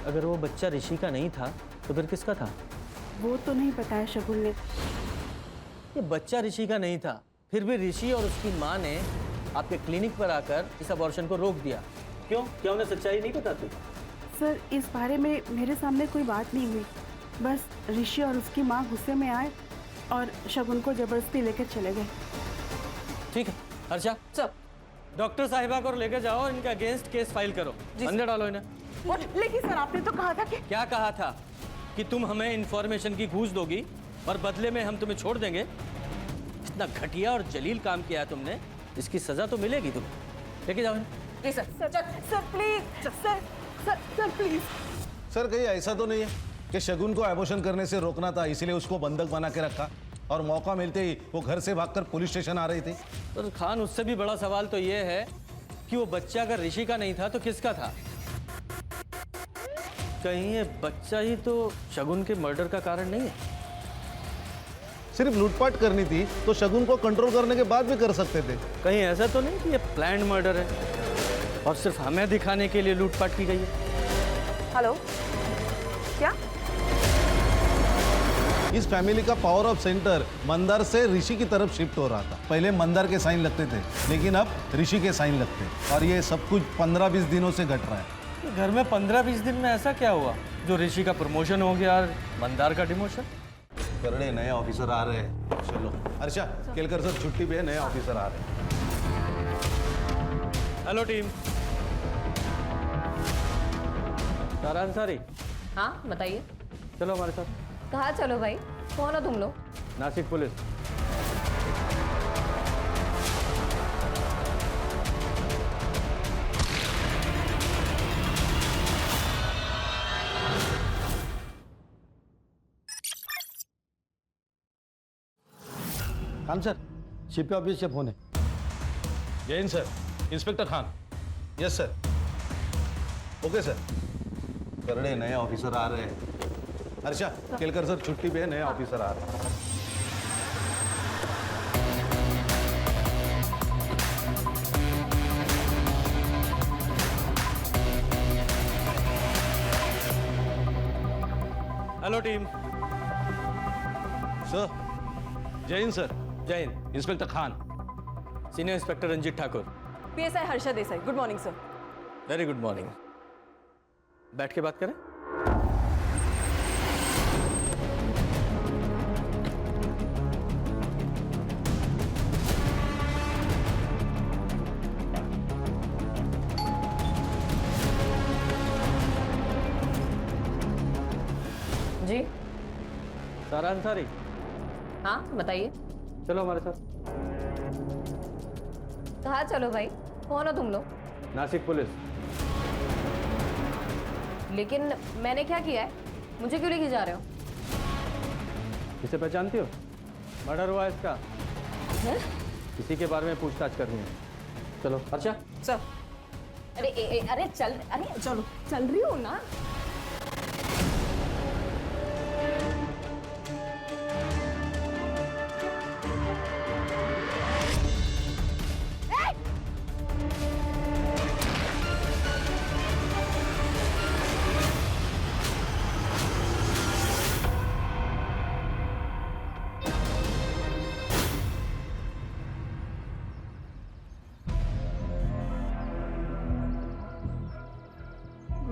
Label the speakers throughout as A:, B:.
A: अगर वो बच्चा ऋषि का नहीं था तो फिर किसका था?
B: वो तो नहीं बताया शगुन ने।
A: ये बच्चा ऋषि का नहीं था, फिर भी ऋषि और उसकी माँ ने आपके क्लिनिक पर आकर इस अबॉर्शन को रोक दिया। क्यों? क्या उन्हें सच्चाई नहीं बताती?
B: सर, इस बारे में मेरे सामने कोई बात नहीं हुई। बस ऋषि और उसकी माँ गुस्से में आए और शगुन को जबरदस्ती लेकर चले गए।
A: ठीक है हर्षा,
C: सर।
A: डॉक्टर साहिबा को लेकर जाओ और इनका अगेंस्ट केस फाइल करो। अंदर डालो इन्हें।
B: लेकिन सर, आपने तो कहा था कि
A: क्या कहा था? कि तुम हमें इंफॉर्मेशन की घूस दोगी और बदले में हम तुम्हें छोड़ देंगे। इतना घटिया और जलील काम किया है तुमने, इसकी सजा तो मिलेगी तुम्हें। लेके जाओ इन्हें।
C: Please sir please sir please.
D: Sir कहीं ऐसा तो नहीं है कि शगुन को एबॉर्शन करने से रोकना था, इसलिए उसको बंधक बना के रखा और मौका मिलते ही वो घर से भागकर पुलिस स्टेशन आ रही थी?
A: तो खान, उससे भी बड़ा सवाल तो ये है कि वो बच्चा अगर ऋषि का नहीं था तो किसका था? कहीं ये बच्चा ही तो शगुन के मर्डर का कारण नहीं है?
D: सिर्फ लूटपाट करनी थी तो शगुन को कंट्रोल करने के बाद भी कर सकते थे।
A: कहीं ऐसा तो नहीं कि ये प्लान्ड मर्डर है और सिर्फ हमें दिखाने के लिए लूटपाट की गई है?
C: हेलो, क्या?
D: इस फैमिली का पावर ऑफ सेंटर मंदार से ऋषि की तरफ शिफ्ट हो रहा था। पहले मंदार के साइन लगते थे, लेकिन अब ऋषि के साइन लगते हैं और ये सब कुछ 15-20 दिनों से घट रहा है।
A: घर में 15-20 दिन में ऐसा क्या हुआ जो ऋषि का प्रमोशन हो गया और मंदार का डिमोशन?
D: करड़े नए ऑफिसर आ रहे हैं। चलो हर्षा, केलकर सर छुट्टी पे है, नए ऑफिसर आ रहे हैं।
A: Hello team. सारा अंसारी,
C: हाँ बताइए।
A: चलो हमारे साथ।
C: कहाँ चलो भाई? कौन हो तुम लोग?
A: Nashik police.
E: Khan sir, CP office से फोन है।
D: Jain sir, inspector Khan. Yes sir. Okay sir. Karade नए ऑफिसर आ रहे हैं। हर्षा, केलकर सर छुट्टी पे है, नए ऑफिसर आ रहे हैं।
A: Hello team.
D: Sir, Jain sir.
A: Jain.
D: Inspector Khan.
A: Senior inspector Ranjit Thakur.
C: PSI Harsha Desai. Good morning sir.
A: Very good morning. बैठ के बात करें।
C: जी
A: सारा अंसारी,
C: हाँ बताइए।
A: चलो हमारे साथ।
C: कहाँ चलो भाई? कौन हो तुम लोग?
A: नासिक पुलिस।
C: लेकिन मैंने क्या किया है? मुझे क्यों लेके जा रहे हो?
A: इसे पहचानती हो? मर्डर हुआ इसका,
C: हैं?
A: इसी के बारे में पूछताछ करनी है। चलो अच्छा।
C: सर अरे चलो चल रही हो ना।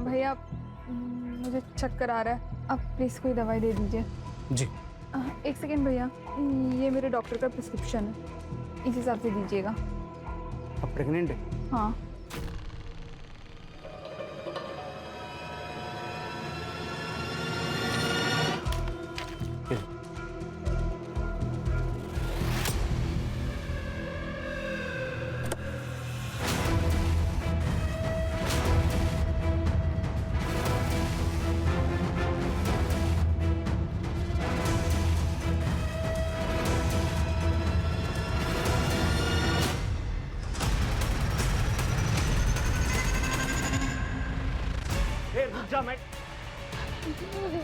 F: भैया मुझे चक्कर आ रहा है, आप प्लीज़ कोई दवाई दे दीजिए।
E: जी।
F: एक सेकेंड भैया, ये मेरे डॉक्टर का प्रिस्क्रिप्शन है, इस हिसाब से दीजिएगा।
E: आप प्रेग्नेंट है?
F: हाँ।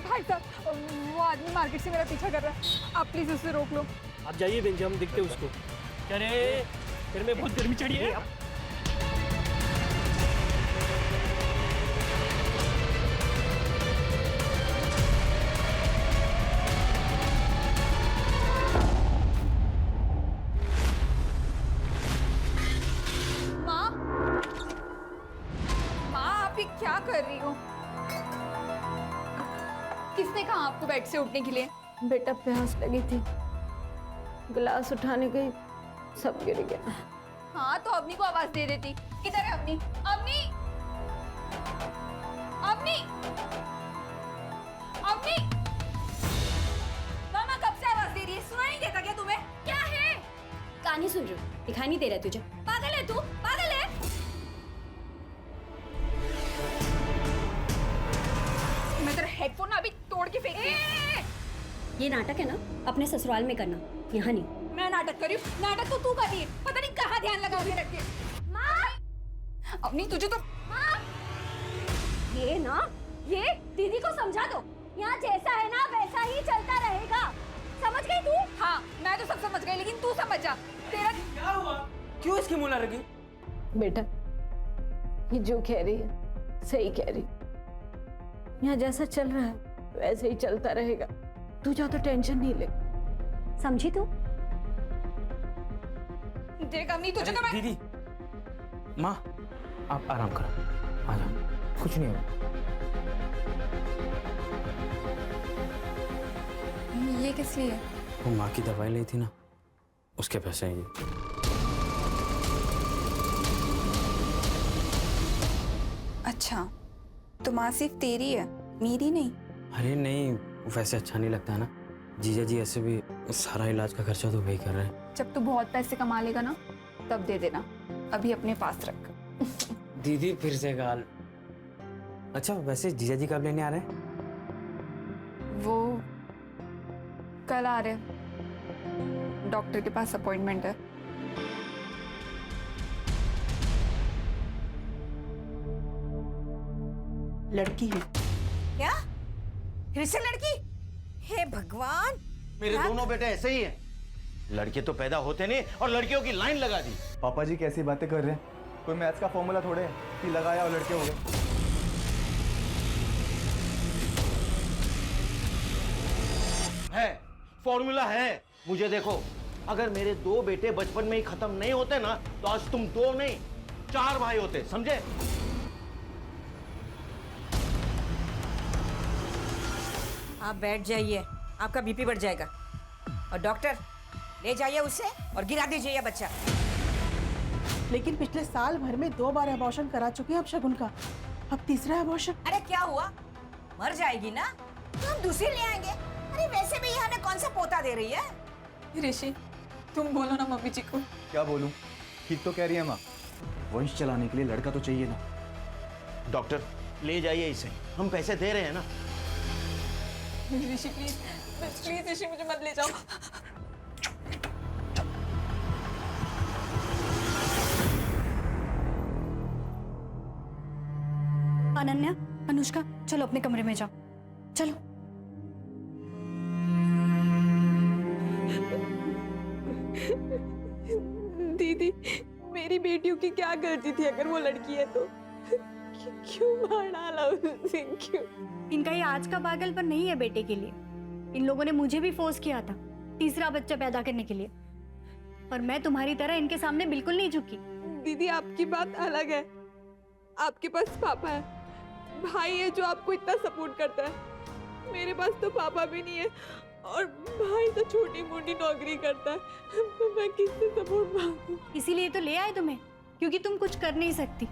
F: भाई साहब, वो आदमी मार्केट से मेरा पीछा कर रहा है, आप प्लीज उसे रोक लो।
G: आप जाइए बेंजी, हम देखते उसको। अरे फिर में बहुत गर्मी चढ़ी है।
F: कर रही हो? किसने कहा आपको बेड से उठने के लिए?
C: बेटा प्यास लगी थी, गिलास उठाने गई, सब गिर गया।
F: हाँ तो अवनी को आवाज दे देती। किधर है अवनी? अवनी, अवनी, अवनी! मामा कब से आवाज दे रही है, सुनाई नहीं देता क्या तुम्हें? क्या है?
H: कहानी सुन रही हूँ, दिखाई नहीं दे रहा तुझे?
F: पागल है तू, पागल है। मैं तेरा हेडफोन अभी तोड़ के फेंक दूँ।
H: ये नाटक है ना, अपने ससुराल में करना, यहाँ नहीं।
F: मैं नाटक कर रही हूँ? नाटक तो तू कर रही है, पता नहीं कहाँ ध्यान लगा के रखती। माँ, अवनी तुझे तो
H: ये ना, ये दीदी को समझा दो, यहाँ जैसा है ना वैसा ही चलता रहेगा, समझ गई तू?
F: हाँ मैं तो सब समझ गई, लेकिन तू समझ जा। तेरा
A: क्या हुआ? क्यों इसकी मुला लगी?
C: बेटा, ये जो कह रही है सही कह रही, यहाँ जैसा चल रहा है वैसे ही चलता रहेगा, तू ज्यादा टेंशन नहीं ले,
H: समझी तू?
F: देख अवनी तुझे तो मैं
G: दीदी, माँ आप आराम करो, आ जाओ, कुछ नहीं होगा।
F: ये किस लिए?
G: वो माँ की दवाई ली थी ना, उसके पैसे हैं ये।
F: अच्छा तो माँ सिर्फ तेरी है, मेरी नहीं?
G: अरे नहीं, वैसे अच्छा नहीं लगता है ना, जीजा जी ऐसे भी सारा इलाज का खर्चा तो वही कर रहे हैं।
F: जब तू बहुत पैसे कमा लेगा ना तब दे देना, अभी अपने पास रख।
G: दीदी फिर से गाल। अच्छा वैसे जीजा जी कब लेने आ रहे हैं?
F: वो कल आ रहे हैं, डॉक्टर के पास अपॉइंटमेंट है।
B: लड़की है।
I: क्या? फिर से लड़की? हे भगवान!
J: मेरे दोनों बेटे ऐसे ही हैं। लड़के तो पैदा होते नहीं और लड़कियों की लाइन लगा दी।
K: पापा जी कैसी बातें कर रहे हैं? कोई मैथ्स का फॉर्मूला थोड़े है कि लगाया और लड़के हो गए।
J: है, फॉर्मूला है। मुझे देखो, अगर मेरे 2 बेटे बचपन में ही खत्म नहीं होते ना तो आज तुम 2 नहीं 4 भाई होते, समझे?
I: आप बैठ जाइए, आपका बीपी बढ़ जाएगा। और डॉक्टर ले जाइए उसे और गिरा दीजिए ये बच्चा।
B: लेकिन पिछले साल भर में 2 बार अबॉर्शन करा चुके हैं अब शगुन का, अब तीसरा अबॉर्शन।
I: अरे क्या हुआ, मर जाएगी ना तो हम दूसरी ले आएंगे। अरे वैसे भी ये हमें कौन सा पोता दे रही है?
F: ऋषि तुम बोलो ना मम्मी जी को।
K: क्या बोलूं? ठीक तो कह रही है माँ, वंश चलाने के लिए लड़का तो चाहिए ना।
J: डॉक्टर ले जाइए इसे, हम पैसे दे रहे हैं ना।
F: ऋषि प्लीज प्लीज ऋषि मुझे मत ले जाओ।
H: अनन्या, अनुष्का, चलो अपने कमरे में जाओ, चलो।
C: दीदी मेरी बेटियों की क्या गलती थी अगर वो लड़की है तो? क्यों मार डाला उसे, क्यों?
H: इनका ये आज का पागलपन नहीं है बेटे के लिए, इन लोगों ने मुझे भी फोर्स किया था तीसरा बच्चा पैदा करने के लिए, और मैं तुम्हारी तरह इनके सामने बिल्कुल नहीं झुकी।
C: दीदी आपकी बात अलग है, आपके पास पापा है, भाई है जो आपको इतना सपोर्ट करता है। मेरे पास तो पापा भी नहीं है और भाई तो छोटी मोटी नौकरी करता है, मैं किससे सपोर्ट मांगूं?
H: इसीलिए तो ले आए तुम्हें, क्योंकि तुम कुछ कर नहीं सकती,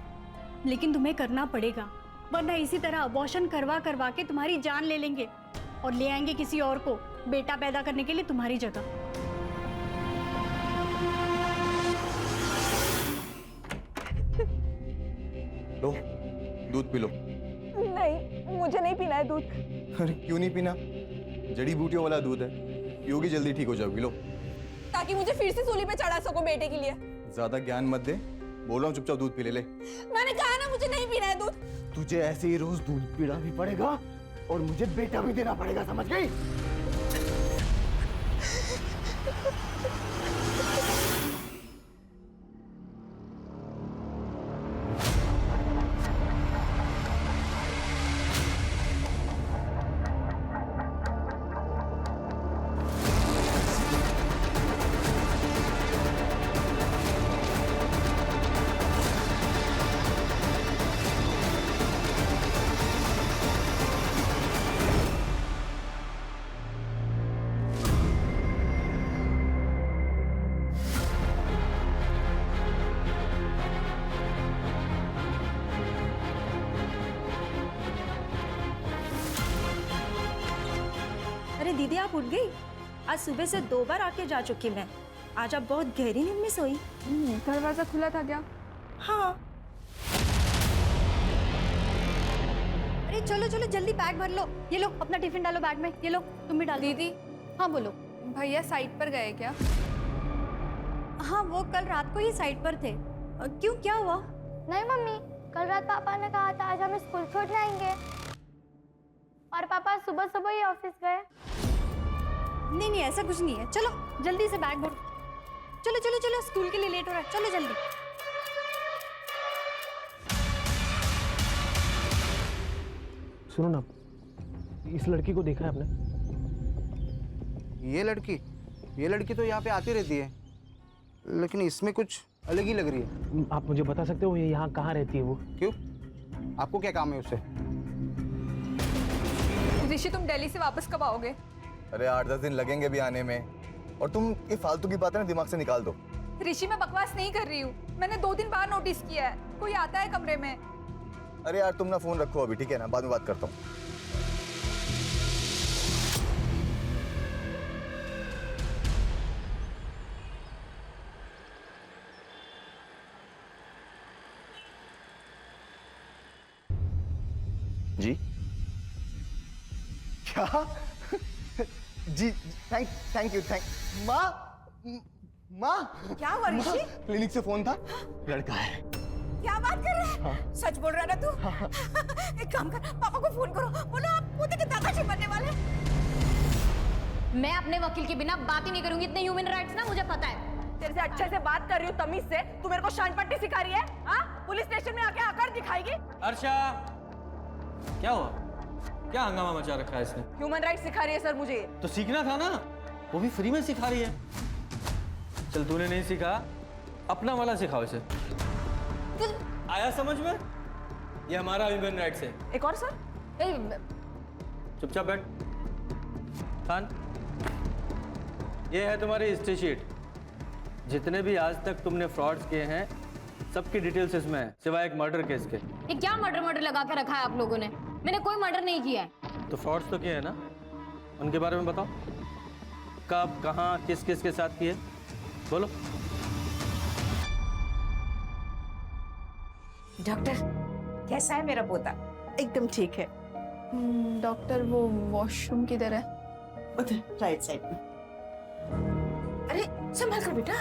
H: लेकिन तुम्हें करना पड़ेगा, वरना इसी तरह अबॉर्शन करवा करवा के तुम्हारी जान ले लेंगे और ले आएंगे किसी और को बेटा पैदा करने के लिए तुम्हारी जगह।
K: लो दूध पी लो।
C: नहीं, मुझे नहीं पीना है दूध।
K: अरे क्यों नहीं पीना? जड़ी बूटियों वाला दूध है, पियोगी जल्दी ठीक हो जाओगी। लो।
F: ताकि मुझे फिर से सूली पे चढ़ा सको बेटे के लिए।
K: ज्यादा ज्ञान मत दे, बोल रहा हूँ चुपचाप दूध पी ले।
F: मैंने कहा ना मुझे नहीं पीना है दूध।
K: तुझे ऐसे ही रोज दूध पीना भी पड़ेगा और मुझे बेटा भी देना पड़ेगा, समझ गई?
I: दीदी आप उठ गई? आज सुबह से 2 बार आके जा चुकी मैं। आज आप बहुत गहरी नींद में सोई।
F: दरवाजा खुला था क्या?
I: हाँ।
H: अरे चलो चलो जल्दी बैग भर लो। ये लो अपना टिफिन डालो बैग में। ये लो तुम भी डाल।
F: दीदी,
H: हाँ बोलो।
F: भैया साइट पर गए क्या?
H: हाँ वो कल रात को ही साइड पर थे। क्यों क्या हुआ?
L: नहीं मम्मी, कल रात पापा ने कहा था आज हम स्कूल छोड़ने आएंगे और पापा सुबह सुबह ही ऑफिस गए।
H: नहीं नहीं ऐसा कुछ नहीं है। चलो जल्दी से बैग भरो। चलो चलो चलो स्कूल के लिए लेट हो रहा है। चलो जल्दी।
K: सुनो ना, इस लड़की को देखा है आपने?
E: ये लड़की तो यहाँ पे आती रहती है, लेकिन इसमें कुछ अलग ही लग रही है।
K: आप मुझे बता सकते हो ये यहाँ कहाँ रहती है वो?
E: क्यों, आपको क्या काम है उससे?
F: ऋषि तुम दिल्ली से वापस कब आओगे?
M: अरे 8-10 दिन लगेंगे भी आने में, और तुम ये फालतू की बातें ना दिमाग से निकाल दो।
F: ऋषि मैं बकवास नहीं कर रही हूँ, मैंने 2 दिन बाद नोटिस किया है कोई आता है कमरे में।
M: अरे यार तुम ना फोन रखो अभी, ठीक है ना, बाद में बात करता हूँ। जी क्या? जी थैंक यू। माँ
I: क्या हुआ ऋषि?
M: क्लिनिक से फोन था, लड़का है।
I: क्या बात कर रहे हैं? सच बोल रहा ना तू? एक काम कर, पापा को फोन करो, बोलो आप पोते के दादाजी बनने वाले।
H: मैं अपने वकील के बिना बात ही नहीं करूंगी। इतने ह्यूमन राइट्स ना मुझे पता है।
I: तेरे से अच्छे से बात कर रही हूँ तमीज से, तू मेरे को शान पट्टी सिखा रही है? हाँ, पुलिस स्टेशन में आके आकर दिखाएगी?
A: अर्षा क्या हुआ? क्या हंगामा मचा रखा है इसने?
I: ह्यूमन राइट्स सिखा रही है सर मुझे।
A: तो सीखना था ना, वो भी फ्री में सिखा रही है। चल तूने नहीं सीखा, अपना वाला सिखाओ इसे। आया समझ में? ये हमारा ह्यूमन राइट्स है।
I: एक और सर?
A: चुपचाप बैठ। खान, ये है तुम्हारी हिस्ट्री शीट। जितने भी आज तक तुमने फ्रॉड्स किए हैं सबकी डिटेल्स इसमें है, सिवाय एक मर्डर केस के।
H: ये क्या मर्डर लगा के रखा है आप लोगों ने? मैंने कोई मर्डर नहीं किया है।
A: तो फ्रॉड्स तो किए हैं ना, उनके बारे में बताओ। कब, कहाँ, किस किस के साथ किए, बोलो।
I: डॉक्टर कैसा है मेरा पोता?
B: एकदम ठीक है।
F: डॉक्टर वो वॉशरूम किधर है?
B: उधर राइट साइड में।
I: अरे संभाल कर बेटा।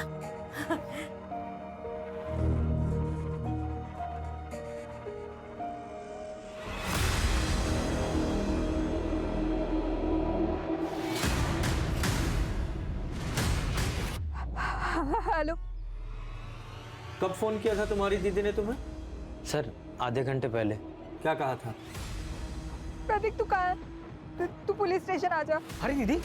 F: हेलो,
A: कब फोन किया था तुम्हारी दीदी ने तुम्हें?
G: सर आधे घंटे पहले।
A: क्या कहा था?
F: प्रतीक तू कहाँ है? तू पुलिस स्टेशन आ जा।
E: अरे दीदी,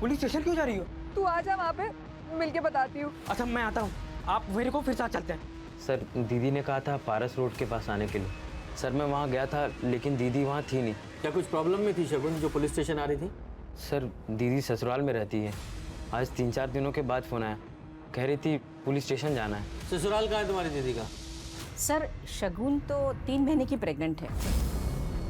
E: पुलिस स्टेशन क्यों जा रही हो?
F: तू आ जा, वहाँ पे मिलके बताती हूँ।
E: अच्छा मैं आता हूँ, आप मेरे को फिर साथ चलते हैं।
G: सर दीदी ने कहा था पारस रोड के पास आने के लिए। सर मैं वहाँ गया था लेकिन दीदी वहाँ थी नहीं।
A: क्या कुछ प्रॉब्लम में थी शगुन जो पुलिस स्टेशन आ रही थी?
G: सर दीदी ससुराल में रहती है। आज 3-4 दिनों के बाद फोन आया, कह रही थी पुलिस स्टेशन जाना है।
A: ससुराल कहाँ है तुम्हारी दीदी का?
I: सर शगुन तो 3 महीने की प्रेग्नेंट है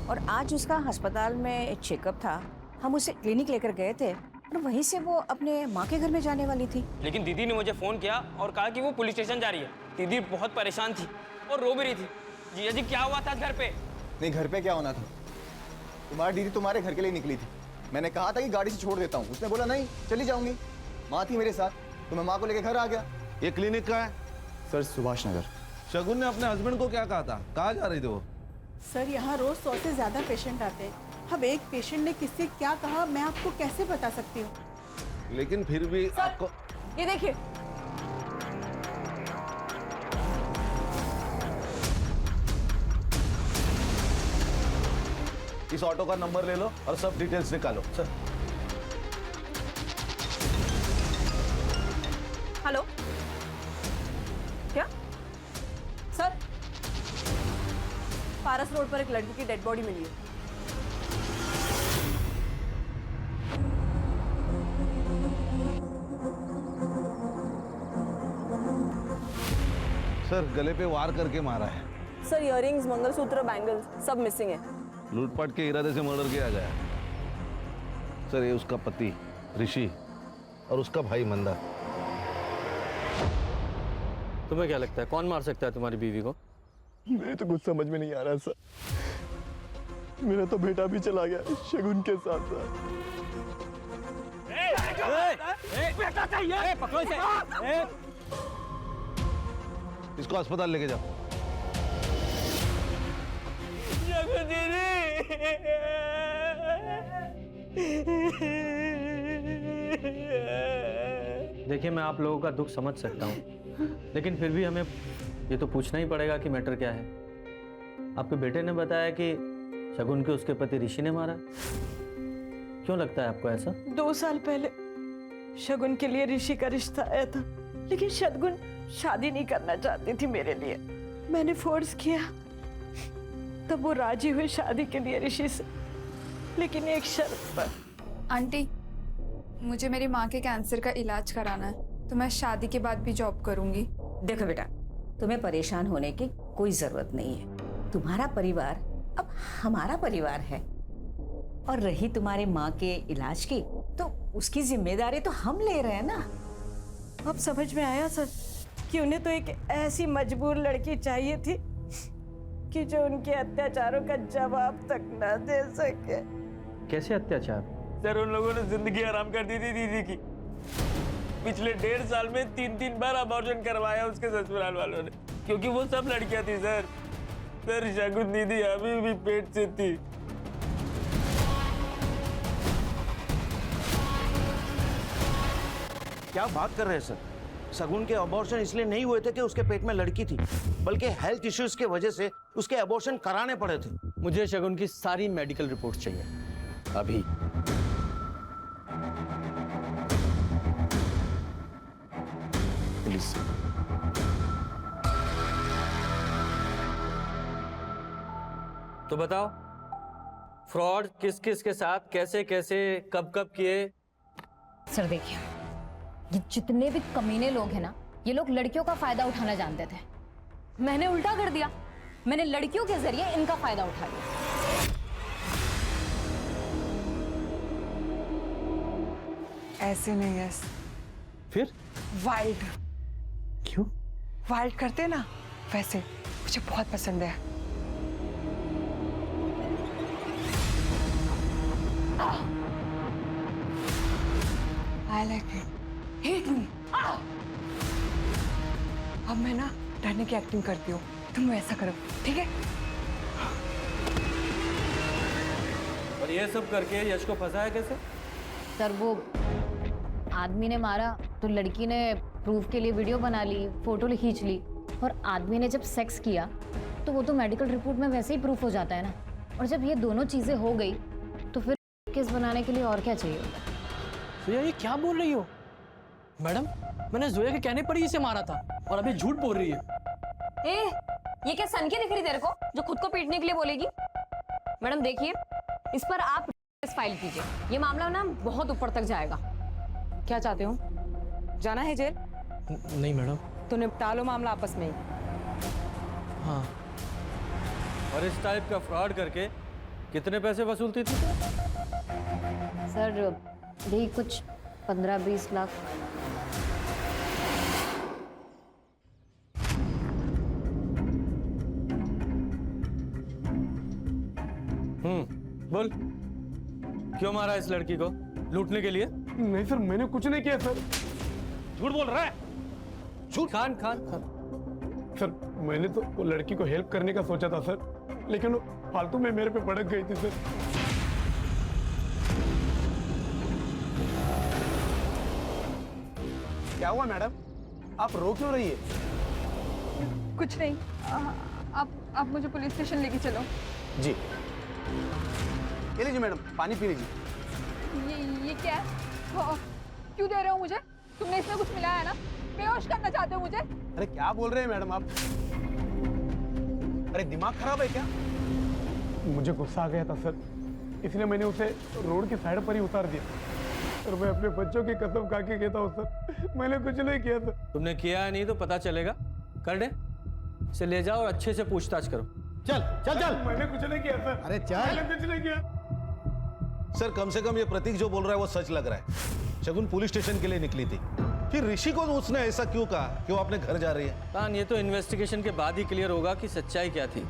I: और आज उसका अस्पताल में चेकअप था। हम उसे क्लिनिक लेकर गए थे और वहीं से वो अपने माँ के घर में जाने वाली थी।
E: लेकिन दीदी ने मुझे फोन किया और कहा कि वो पुलिस स्टेशन जा रही है। दीदी बहुत परेशान थी और रो भी रही थी। जीजा जी क्या हुआ था घर पे?
M: नहीं, घर पे क्या होना था, तुम्हारी दीदी तुम्हारे घर के लिए निकली थी। मैंने कहा था कि गाड़ी से छोड़ देता हूँ, उसने बोला नहीं चली जाऊंगी। माँ थी मेरे साथ तो मैं माँ को लेकर घर आ गया।
D: ये क्लिनिक का है?
M: सर सुभाष नगर।
D: शगुन ने अपने हस्बैंड को क्या कहा था, कहाँ जा रही थी वो?
B: सर यहाँ रोज 100 से ज्यादा पेशेंट आते हैं। अब एक पेशेंट ने किससे क्या कहा मैं आपको कैसे बता सकती हूँ?
D: लेकिन फिर भी आपको
I: ये देखिए,
D: इस ऑटो का नंबर ले लो और सब डिटेल्स निकालो। सर
I: हेलो, क्या सर? पारस रोड पर एक लड़की की डेड बॉडी मिली है।
D: सर गले पे वार करके मारा है।
I: सर इयररिंग्स, मंगलसूत्र, बैंगल्स सब मिसिंग है।
D: लूटपाट के इरादे से मर्डर किया गया। सर ये उसका पति ऋषि और उसका भाई मंदा।
A: तुम्हें क्या लगता है कौन मार सकता है तुम्हारी बीवी को?
K: मेरे तो कुछ समझ में नहीं आ रहा सर। मेरा तो बेटा भी चला गया शगुन के साथ साथ।
A: बेटा चाहिए, पकड़ो इसे।
D: इसको अस्पताल लेके जाओ।
A: देखिए मैं आप लोगों का दुख समझ सकता हूँ, लेकिन फिर भी हमें ये तो पूछना ही पड़ेगा कि मैटर क्या है। आपके बेटे ने बताया कि शगुन के उसके पति ऋषि ने मारा। क्यों लगता है आपको ऐसा?
C: 2 साल पहले शगुन के लिए ऋषि का रिश्ता आया था, लेकिन शगुन शादी नहीं करना चाहती थी मेरे लिए। मैंने फोर्स किया तब वो राजी हुई शादी के लिए ऋषि से, लेकिन एक शर्त पर।
F: आंटी, मुझे मेरी माँ के कैंसर का इलाज कराना है, तो मैं शादी के बाद भी जॉब करूंगी।
I: देखो बेटा, तुम्हें परेशान होने की कोई जरूरत नहीं है। तुम्हारा परिवार अब हमारा परिवार है, और रही तुम्हारे माँ के इलाज की, तो उसकी जिम्मेदारी तो हम ले रहे हैं ना।
C: अब समझ में आया सर कि उन्हें तो एक ऐसी मजबूर लड़की चाहिए थी कि जो उनके अत्याचारों का जवाब तक न दे सके।
A: कैसे अत्याचार?
E: सर उन लोगों ने जिंदगी आराम कर दी थी दीदी की। पिछले 1.5 साल में 3 बार अबॉर्शन करवाया उसके ससुराल वालों ने, क्योंकि वो सब लड़कियां थी सर। शगुन दीदी अभी भी पेट से थी।
J: क्या बात कर रहे हैं सर? शगुन के अबॉर्शन इसलिए नहीं हुए थे कि उसके पेट में लड़की थी, बल्कि हेल्थ इश्यूज के वजह से उसके अबॉर्शन कराने पड़े थे।
A: मुझे शगुन की सारी मेडिकल रिपोर्ट्स चाहिए अभी।
M: प्लीज।
A: तो बताओ फ्रॉड किस किस के साथ कैसे कैसे कब कब किए?
N: सर देखिए, ये जितने भी कमीने लोग हैं ना, ये लोग लड़कियों का फायदा उठाना जानते थे। मैंने उल्टा कर दिया, मैंने लड़कियों के जरिए इनका फायदा उठा लिया।
C: ऐसे नहीं है।
A: फिर
C: वाइल्ड।
A: क्यों?
C: वाइल्ड करते ना, वैसे मुझे बहुत पसंद है। I like it. Hate me. अब मैं ना डरने की एक्टिंग करती हूँ, तुम वैसा करो, ठीक है?
A: और ये सब करके यश को फंसाया कैसे?
N: सर वो आदमी ने मारा तो लड़की ने प्रूफ के लिए वीडियो बना ली, फोटो खींच ली, और आदमी ने जब सेक्स किया तो वो तो मेडिकल रिपोर्ट में वैसे ही प्रूफ हो जाता है ना। और जब ये दोनों चीजें हो गई तो फिर केस बनाने के लिए और क्या चाहिए होता?
O: जोया ये क्या बोल रही हो? मैडम मैंने जोया के कहने पर ही इसे मारा था और अभी झूठ बोल रही है।
N: ये क्या सनकी दिख रही तेरे को जो खुद को पीटने के लिए बोलेगी? मैडम देखिए, इस पर आप फाइल कीजिए, ये मामला ना बहुत ऊपर तक जाएगा।
C: क्या चाहते हो? जाना है जेल?
O: नहीं मैडम।
C: तो निपटा लो मामला आपस में ही।
O: हाँ।
A: और इस टाइप का फ्रॉड करके कितने पैसे वसूलती थी?
N: सर यही कुछ 15-20 लाख।
A: बोल, क्यों मारा इस लड़की को? लूटने के लिए?
K: नहीं सर, मैंने कुछ नहीं किया सर।
A: झूठ बोल रहा है। झूठ। खान
K: सर मैंने तो वो लड़की को हेल्प करने का सोचा था सर, लेकिन वो फालतू में मेरे पे भड़क गई थी सर। क्या हुआ मैडम, आप रो क्यों रही है?
F: कुछ नहीं, आप मुझे पुलिस स्टेशन लेके चलो।
K: जी। ये लीजिए मैडम, पानी पी लीजिए।
F: ये क्या है? क्यों दे रहे हो मुझे? तुमने इसमें कुछ मिलाया है ना? बेहोश करना चाहते हो मुझे?
K: अरे क्या बोल रहे हैं मैडम आप? अरे दिमाग खराब है क्या? मुझे गुस्सा आ गया था सर, इसलिए मैंने उसे रोड की साइड पर ही उतार दिया। और मैं अपने बच्चों की कसम खा के कहता हूँ सर, मैंने कुछ नहीं किया सर।
A: तुमने किया नहीं तो पता चलेगा। कर दे, इसे ले जाओ और अच्छे से पूछताछ करो।
K: चल चल चल। मैंने कुछ नहीं किया सर। अरे चल। मैंने कुछ नहीं किया।
D: सर कम से कम ये प्रतीक जो बोल रहा है वो सच लग रहा है। शगुन पुलिस स्टेशन के लिए निकली थी, फिर ऋषि को उसने ऐसा क्यों कहा कि वो अपने घर जा रही है?
A: खान, ये तो इन्वेस्टिगेशन के बाद ही क्लियर होगा कि सच्चाई क्या थी।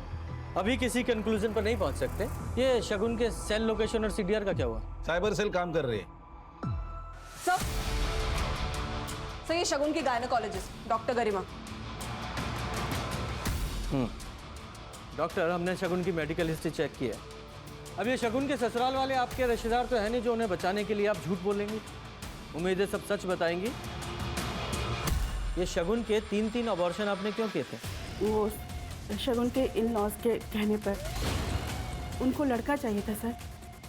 A: अभी किसी कंक्लूजन पर नहीं पहुंच सकते। ये शगुन के सेल लोकेशन और सीडीआर का क्या हुआ?
D: साइबर सेल काम कर रही है।
C: सर ये शगुन की गायनेकोलॉजिस्ट डॉक्टर गरिमा।
A: डॉक्टर, हमने शगुन की मेडिकल हिस्ट्री चेक की है। अब ये शगुन के ससुराल वाले आपके रिश्तेदार तो है नहीं जो उन्हें बचाने के लिए आप झूठ बोलेंगे। उम्मीद है सब सच बताएंगी। ये शगुन के 3 अबॉर्शन आपने क्यों किए थे?
B: वो शगुन के इन लॉज के कहने पर उनको लड़का चाहिए था सर।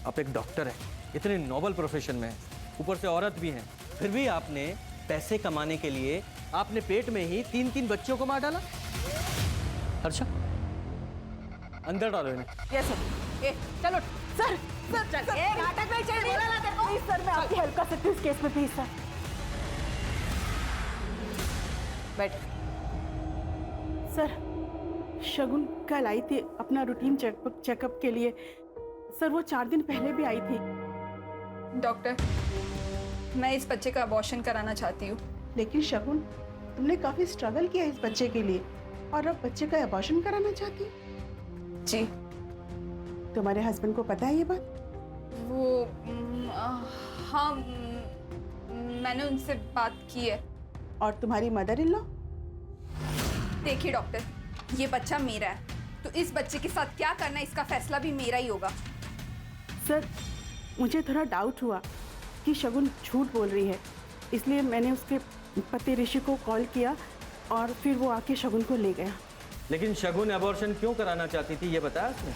A: आप एक डॉक्टर हैं, इतने नोबल प्रोफेशन में हैं, ऊपर से औरत भी हैं, फिर भी आपने पैसे कमाने के लिए आपने पेट में ही 3 बच्चों को मार डाला। हर्षा, अंदर डालो इन्हें।
C: Yes sir. ए चलो सर। सर चल ए नाटक नहीं चाहिए, बोला ना तेरे को।
B: प्लीज सर, मैं आपकी हेल्प कर सकती हूँ इस केस में, प्लीज सर।
C: बैठ।
B: सर, शगुन कल आई थी अपना रूटीन चेकअप के लिए। सर वो 4 दिन पहले भी आई थी।
F: डॉक्टर, मैं इस बच्चे का अबॉर्शन कराना चाहती हूँ।
B: लेकिन शगुन, तुमने काफी स्ट्रगल किया इस बच्चे के लिए और अब बच्चे का अबॉर्शन कराना चाहती हो?
F: जी।
B: तुम्हारे हस्बैंड को पता है ये बात?
F: वो हाँ, मैंने उनसे बात की है।
B: और तुम्हारी मदर इन लॉ?
F: देखिए डॉक्टर, ये बच्चा मेरा है, तो इस बच्चे के साथ क्या करना है इसका फैसला भी मेरा ही होगा।
B: सर, मुझे थोड़ा डाउट हुआ कि शगुन झूठ बोल रही है, इसलिए मैंने उसके पति ऋषि को कॉल किया और फिर वो आके शगुन को ले गया।
A: लेकिन शगुन अबॉर्शन क्यों कराना चाहती थी ये बताया उसने?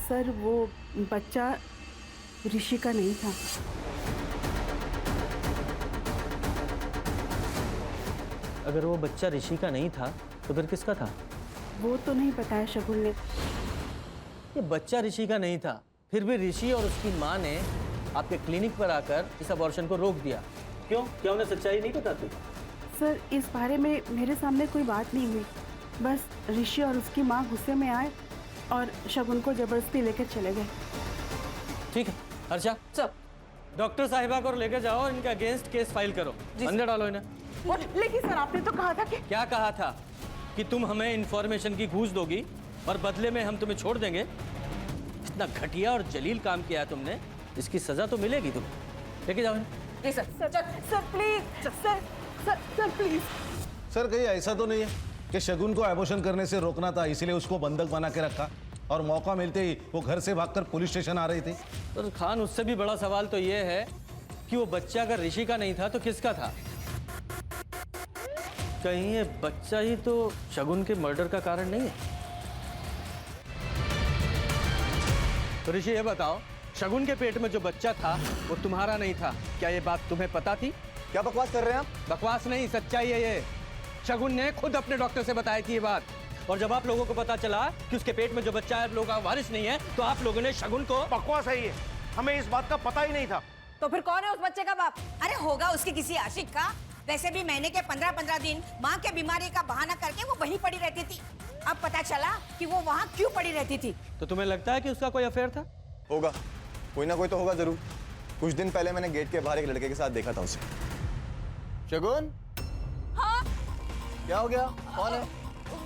B: सर वो बच्चा ऋषि का नहीं था।
A: अगर वो बच्चा ऋषि का नहीं था तो फिर किसका था?
B: वो तो नहीं बताया शगुन ने।
A: ये बच्चा ऋषि का नहीं था, फिर भी ऋषि और उसकी माँ ने आपके क्लिनिक पर आकर इस अबॉर्शन को रोक दिया। क्यों? क्या उन्हें सच्चाई नहीं बताती?
B: सर, इस बारे में मेरे सामने कोई बात नहीं हुई। बस ऋषि और उसकी माँ गुस्से में आए और शगुन को जबरदस्ती लेकर चले गए।
A: ठीक है हर्षा,
C: सर
A: डॉक्टर साहिबा को लेकर जाओ, इनके अगेंस्ट केस फाइल करो। अंदर डालो इन्हें।
B: लेकिन सर आपने तो कहा था कि
A: क्या कहा था? कि तुम हमें इंफॉर्मेशन की घूस दोगी और बदले में हम तुम्हें छोड़ देंगे। इतना घटिया और जलील काम किया तुमने, इसकी सजा तो मिलेगी तुम्हें। लेके जाओ इन्हें।
C: Sir please sir please.
D: Sir कहीं ऐसा तो नहीं है कि शगुन को एबॉर्शन करने से रोकना था, इसीलिए उसको बंधक बना के रखा और मौका मिलते ही वो घर से भागकर पुलिस स्टेशन आ रही थी?
A: तो खान, उससे भी बड़ा सवाल तो ये है कि वो बच्चा अगर ऋषि का नहीं था तो किसका था? कहीं ये बच्चा ही तो शगुन के मर्डर का कारण नहीं है? तो ऋषि ये बताओ, शगुन के पेट में जो बच्चा था वो तुम्हारा नहीं था, क्या ये बात तुम्हें पता थी?
M: क्या बकवास कर रहे हैं आप?
A: बकवास नहीं, सच्चाई है ये। शगुन ने खुद अपने डॉक्टर से बताई थी ये बात, और जब आप लोगों को पता चला कि उसके पेट में जो बच्चा है आप लोगों का वारिस नहीं है, तो आप लोगों ने शगुन को...
J: बकवास है ये, हमें इस बात का पता ही नहीं था।
I: तो फिर कौन है उस बच्चे का बाप? अरे होगा उसके किसी आशिक का। वैसे भी महीने के 15-15 दिन माँ के बीमारी का बहाना करके वो वहीं पड़ी रहती थी। अब पता चला कि वो वहाँ क्यों पड़ी रहती थी।
A: तो तुम्हें लगता है कि उसका कोई अफेयर था?
M: होगा, कोई ना कोई तो होगा जरूर। कुछ दिन पहले मैंने गेट के बाहर एक लड़के के साथ देखा था उसे। शगुन?
F: हाँ?
M: क्या हो गया? कौन है?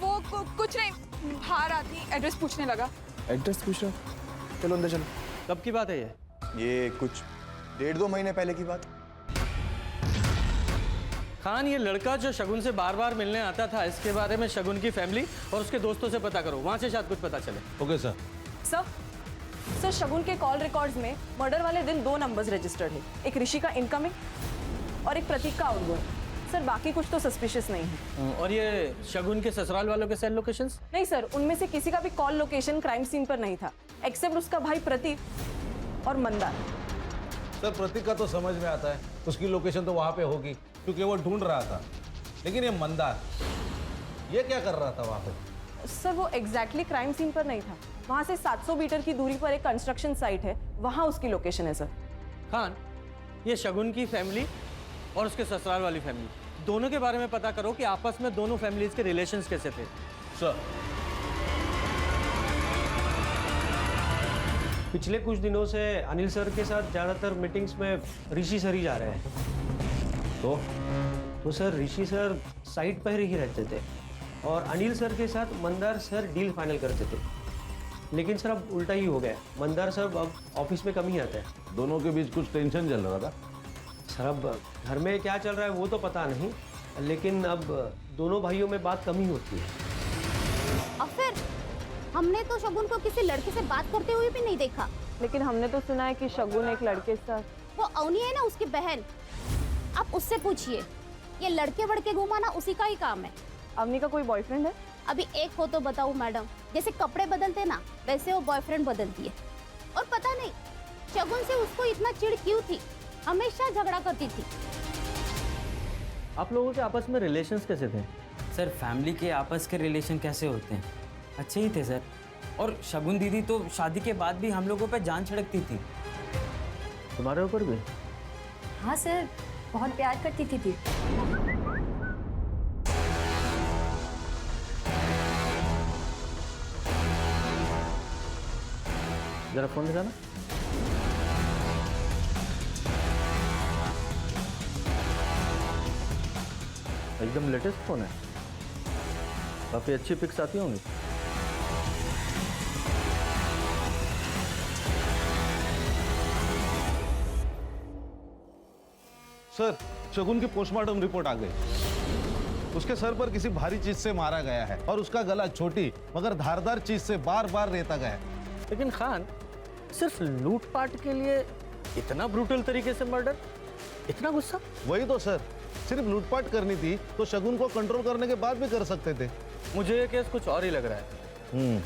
F: वो कुछ नहीं, बाहर आती एड्रेस पूछने लगा।
M: एड्रेस पूछ रहा? चलो अंदर चलो।
A: कब की बात है ये?
M: ये कुछ 1.5-2 महीने पहले की बात।
A: खान, ये लड़का जो शगुन से बार बार मिलने आता था, इसके बारे में शगुन की फैमिली और उसके दोस्तों से पता करो, वहां से शायद कुछ पता चले।
D: Okay sir.
C: सर शगुन के कॉल रिकॉर्ड्स में मर्डर वाले दिन 2 नंबर्स रजिस्टर्ड है, एक ऋषि का इनकमिंग और एक प्रतीक का आउटगोइंग। सर बाकी कुछ तो सस्पिशियस नहीं है।
A: और ये शगुन के ससुराल वालों के सेल लोकेशंस?
C: नहीं सर, उनमें से किसी का भी कॉल लोकेशन क्राइम सीन पर नहीं था, एक्सेप्ट उसका भाई प्रतीक और मंदार।
D: सर प्रतीक का तो समझ में आता है, उसकी लोकेशन तो वहाँ पे होगी क्योंकि वो ढूंढ रहा था। लेकिन ये मंदार, ये क्या कर रहा था वहाँ पे?
C: सर वो एग्जैक्टली क्राइम सीन पर नहीं था, वहाँ से 700 मीटर की दूरी पर एक कंस्ट्रक्शन साइट है, वहाँ उसकी लोकेशन है सर।
A: खान, ये शगुन की फैमिली और उसके ससुराल वाली फैमिली, दोनों के बारे में पता करो कि आपस में दोनों फैमिलीज के रिलेशंस कैसे थे।
D: सर
P: पिछले कुछ दिनों से अनिल सर के साथ ज़्यादातर मीटिंग्स में ऋषि सर ही जा रहे हैं। तो सर ऋषि सर साइट पर ही रहते थे और अनिल सर के साथ मंदार सर डील फाइनल करते थे। लेकिन सर अब उल्टा ही हो गया, मंदार सर अब ऑफिस में कम ही आते हैं।
D: दोनों के बीच कुछ टेंशन चल रहा था?
P: सर अब घर में क्या चल रहा है वो तो पता नहीं, लेकिन अब दोनों भाइयों में बात कम ही होती है।
Q: और फिर हमने तो शगुन को किसी लड़के से बात करते हुए भी नहीं देखा।
C: लेकिन हमने तो सुना है कि शगुन एक लड़के से।
Q: वो अवनी है ना, उसकी बहन, आप उससे पूछिए। ये लड़के वड़के घुमाना उसी का ही काम है।
C: अवनी का कोई बॉयफ्रेंड है?
Q: अभी एक हो तो बताऊं मैडम, जैसे कपड़े बदलते ना वैसे वो बॉयफ्रेंड बदलती है। और पता नहीं शगुन से उसको इतना चिढ़ क्यों थी, हमेशा झगड़ा करती थी।
A: आप लोगों के आपस में रिलेशंस कैसे थे?
G: सर फैमिली के आपस के रिलेशन कैसे होते हैं, अच्छे ही थे सर। और शगुन दीदी तो शादी के बाद भी हम लोगों पे जान छिड़कती थी।
A: तुम्हारे ऊपर भी?
H: हाँ सर, बहुत प्यार करती थी।
A: जरा फोन दिखाना। एकदम लेटेस्ट फोन है, काफी अच्छी पिक्स आती होंगी।
D: सर शगुन की पोस्टमार्टम रिपोर्ट आ गई। उसके सर पर किसी भारी चीज से मारा गया है और उसका गला छोटी मगर धारदार चीज से बार बार रेता गया है।
A: लेकिन खान, सिर्फ लूटपाट के लिए इतना ब्रूटल तरीके से मर्डर, इतना गुस्सा?
D: वही तो सर, सिर्फ लूटपाट करनी थी तो शगुन को कंट्रोल करने के बाद भी कर सकते थे।
A: मुझे ये केस कुछ और ही लग रहा है।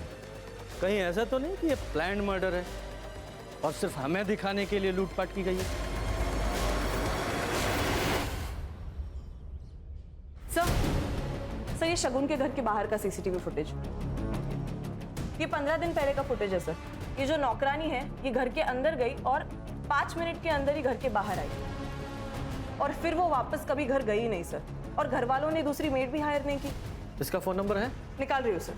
A: कहीं ऐसा तो नहीं कि ये प्लान्ड मर्डर है और सिर्फ हमें दिखाने के लिए लूटपाट की गई है?
C: सर ये शगुन के घर के बाहर का सीसीटीवी फुटेज, ये 15 दिन पहले का फुटेज है सर। ये जो नौकरानी है ये घर के अंदर गई और 5 मिनट के अंदर ही घर के बाहर आई और फिर वो वापस कभी घर गई नहीं सर। और घर वालों ने दूसरी मेड भी हायर नहीं की।
A: इसका फोन नंबर है?
C: निकाल रही हूँ सर।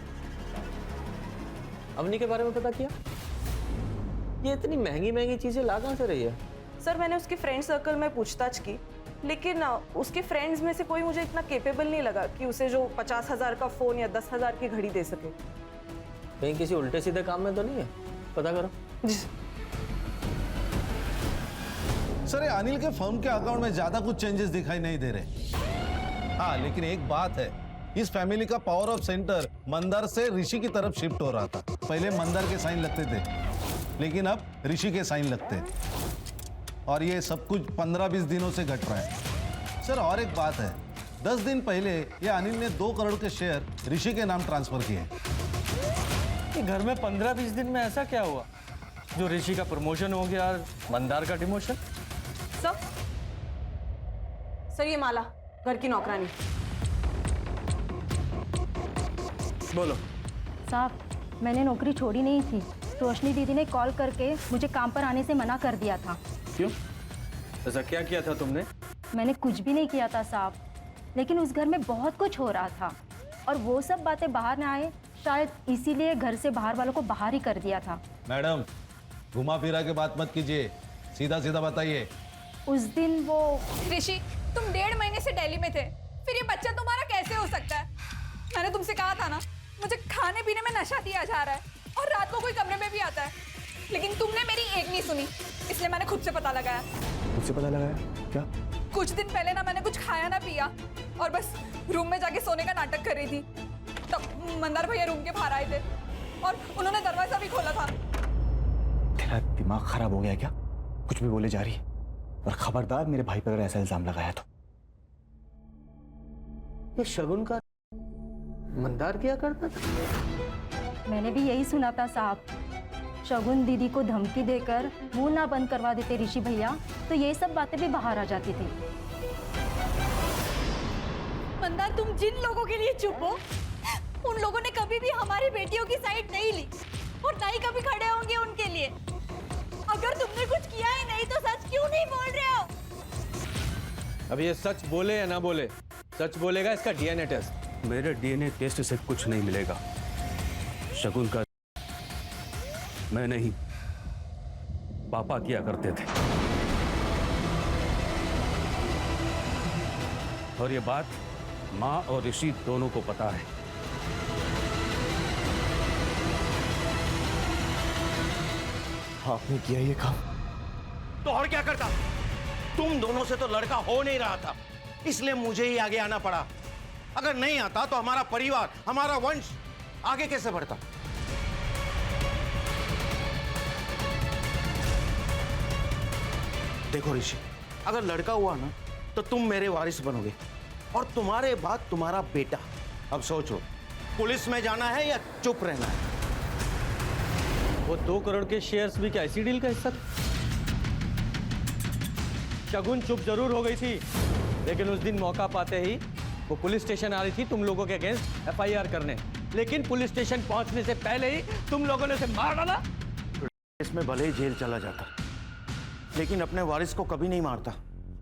A: अवनी के बारे में पता किया? ये इतनी महंगी महंगी चीजें ला कहाँ से रही है?
C: सर मैंने उसके फ्रेंड सर्कल में पूछताछ की, लेकिन उसके फ्रेंड्स में से कोई मुझे इतना केपेबल नहीं लगा कि उसे जो 50,000 का फोन या 10,000 की घड़ी दे सके।
A: कहीं किसी उल्टे सीधे काम में तो नहीं है? पता करो।
C: जी
D: सर अनिल के फोन के अकाउंट में ज्यादा कुछ चेंजेस दिखाई नहीं दे रहे। हाँ लेकिन एक बात है, इस फैमिली का पावर ऑफ सेंटर मंदार से ऋषि की तरफ शिफ्ट हो रहा था। पहले मंदार के साइन लगते थे लेकिन अब ऋषि के साइन लगते हैं और ये सब कुछ 15-20 दिनों से घट रहा है। सर और एक बात है, 10 दिन पहले ये अनिल ने 2 करोड़ के शेयर ऋषि के नाम ट्रांसफर किए।
A: ये घर में 15-20 दिन में ऐसा क्या हुआ जो ऋषि का प्रमोशन हो गया और मंदार का डिमोशन?
C: सर ये माला घर की नौकरानी।
A: बोलो।
H: साहब मैंने नौकरी छोड़ी नहीं थी, रोशनी दीदी ने कॉल करके मुझे काम पर आने से मना कर दिया था।
A: क्यों? ऐसा क्या किया था तुमने?
H: मैंने कुछ भी नहीं किया था साहब, लेकिन उस घर में बहुत कुछ हो रहा था और वो सब बातें बाहर ना आए, शायद इसीलिए घर से बाहर वालों को बाहर ही कर दिया था।
D: मैडम घुमा फिरा के बात मत कीजिए, सीधा सीधा बताइए।
H: उस दिन वो
F: ऋषि, तुम 1.5 महीने से दिल्ली में थे, फिर ये बच्चा तुम्हारा कैसे हो सकता है? मैंने तुमसे कहा था ना, मुझे खाने पीने में नशा दिया जा रहा है और रात को कोई कमरे में भी आता है, लेकिन तुमने मेरी एक नहीं सुनी, इसलिए मैंने खुद से पता लगाया।
M: मुझसे पता लगाया क्या?
F: कुछ दिन पहले ना मैंने कुछ खाया ना पिया और बस रूम में जाके सोने का नाटक कर रही थी, तब मंदार भैया रूम के बाहर आए थे और उन्होंने दरवाजा भी खोला था।
M: तेरा दिमाग खराब हो गया क्या? कुछ भी बोले जा रही है, और खबरदार मेरे भाई पर अगर ऐसा इल्जाम लगाया तो।
A: ये शगुन का मंदार किया करता था?
H: मैंने भी यही सुना था साहब। शगुन दीदी को धमकी देकर मुंह ना बंद करवा देते ऋषि भैया तो ये सब बातें भी बाहर आ जाती थी।
F: मंदार तुम जिन लोगों के लिए चुप हो, उन लोगों ने कभी भी हमारी बेटियों की साइड नहीं ली और ना ही कभी खड़े होंगे उनके लिए। अगर तुमने कुछ किया ही नहीं तो सच क्यों नहीं बोल रहे हो?
A: अब ये सच बोले या ना बोले, सच बोलेगा इसका डीएनए टेस्ट।
R: मेरे डीएनए टेस्ट से कुछ नहीं मिलेगा। शगुन का मैं नहीं, पापा किया करते थे। और ये बात माँ और ऋषि दोनों को पता है।
J: आपने किया ये काम तो और क्या करता? तुम दोनों से तो लड़का हो नहीं रहा था, इसलिए मुझे ही आगे आना पड़ा। अगर नहीं आता तो हमारा परिवार, हमारा वंश आगे कैसे बढ़ता? देखो ऋषि, अगर लड़का हुआ ना तो तुम मेरे वारिस बनोगे और तुम्हारे बाद तुम्हारा बेटा। अब सोचो, पुलिस में जाना है या चुप रहना है?
A: वो 2 करोड़ के शेयर्स भी क्या इसी डील का हिस्सा थे? शगुन चुप जरूर हो गई थी, लेकिन उस दिन मौका पाते ही वो पुलिस स्टेशन आ रही थी तुम लोगों के अगेंस्ट FIR करने। लेकिन पुलिस स्टेशन पहुंचने से पहले ही तुम लोगों ने उसे मार डाला।
J: इसमें भले ही जेल चला जाता, लेकिन अपने वारिस को कभी नहीं मारता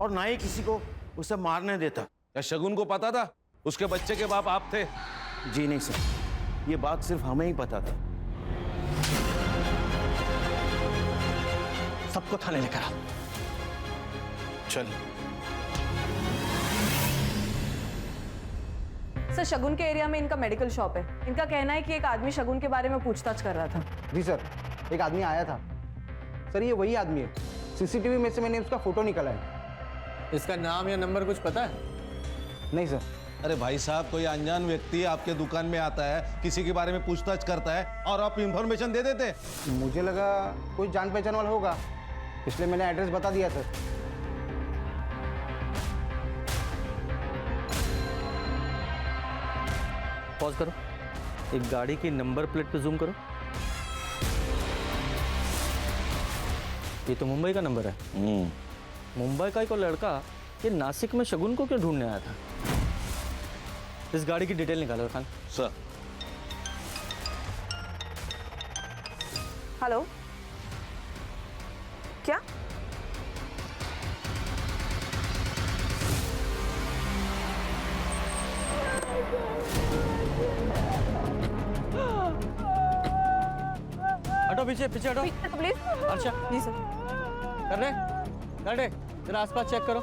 J: और ना ही किसी को उसे मारने देता।
D: क्या शगुन को पता था उसके बच्चे के बाप आप थे?
J: जी नहीं सर, ये बात सिर्फ हमें ही पता था।
A: सबको थाने लेकर आओ।
J: चल।
C: सर, शगुन के एरिया में इनका मेडिकल शॉप है। इनका कहना है कि एक आदमी शगुन के बारे में पूछताछ कर रहा था।
M: जी सर, एक आदमी आया था। सर ये वही आदमी है, CCTV में से मैंने उसका फोटो निकाला है।
A: इसका नाम या नंबर कुछ पता है?
M: नहीं सर।
D: अरे भाई साहब, कोई अनजान व्यक्ति आपके दुकान में आता है, किसी के बारे में पूछताछ करता है और आप इंफॉर्मेशन दे देते।
M: मुझे लगा कोई जान पहचान वाला होगा, इसलिए मैंने एड्रेस बता दिया सर।
A: पॉज करो, एक गाड़ी की नंबर प्लेट पे जूम करो। ये तो मुंबई का नंबर है। मुंबई का एक और लड़का ये नासिक में शगुन को क्यों ढूंढने आया था? इस गाड़ी की डिटेल निकालो खान।
D: सर।
C: हेलो, क्या?
A: हटो पीछे, पीछे हटो।
C: प्लीज।
A: अच्छा
C: जी सर।
A: कर रहे जरा आसपास चेक करो।